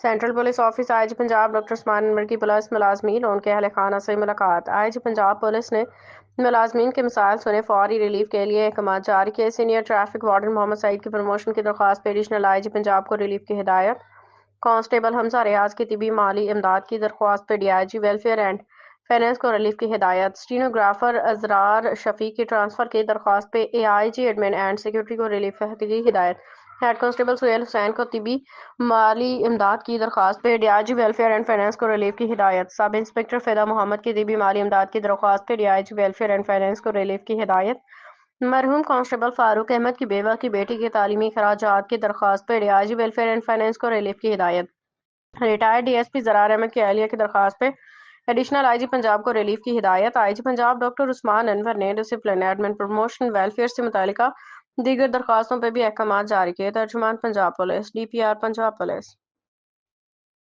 Central police office I G Punjab doctor Usman Anwar کی police ملازمین اور ان کے اہل خانہ سے ملاقات۔ آئی جی پنجاب پولیس نے ملازمین کی مسائل سنے فوری ریلیف کے لیے احکامات جاری کیے۔ سینئر ٹریفک وارڈن محمد سعید کی پروموشن کی درخواست پہ ایڈیشنل آئی جی پنجاب کو ریلیف کی ہدایت۔ کانسٹیبل حمزہ ریاض کی طبی مالی امداد کی درخواست پہ D I G welfare and finance کو ریلیف کی ہدایت۔ اسٹینوگرافر ازرار شفیق کی ٹرانسفر کی درخواست پہ اے آئی جی ایڈمن اینڈ سیکورٹی کو ریلیف کی ہدایت۔ ہیڈ کانسٹیبل سہیل حسین کو طبی مالی امداد کی درخواست پہ D I G welfare and finance کو ریلیف کی ہدایت۔ سب انسپکٹر فدا محمد کی طبی مالی امداد کی درخواست پہ D I G welfare and finance کو ریلیف کی ہدایت۔ مرحوم کانسٹیبل فاروق احمد کی بیوہ کی بیٹی کے تعلیمی اخراجات کی درخواست پہ D I G welfare and finance کو ریلیف کی ہدایت۔ Retired D S P Zarar Ahmed کی اہلیہ کی درخواست پہ ایڈیشنل آئی جی پنجاب کو ریلیف کی ہدایت۔ آئی جی پنجاب ڈاکٹر عثمان انور نے ڈسپلن، ایڈمن، پروموشن، ویلفیئر سے متعلقہ دیگر درخواستوں پہ بھی احکامات جاری کیے۔ ترجمان Punjab police, D P R Punjab police.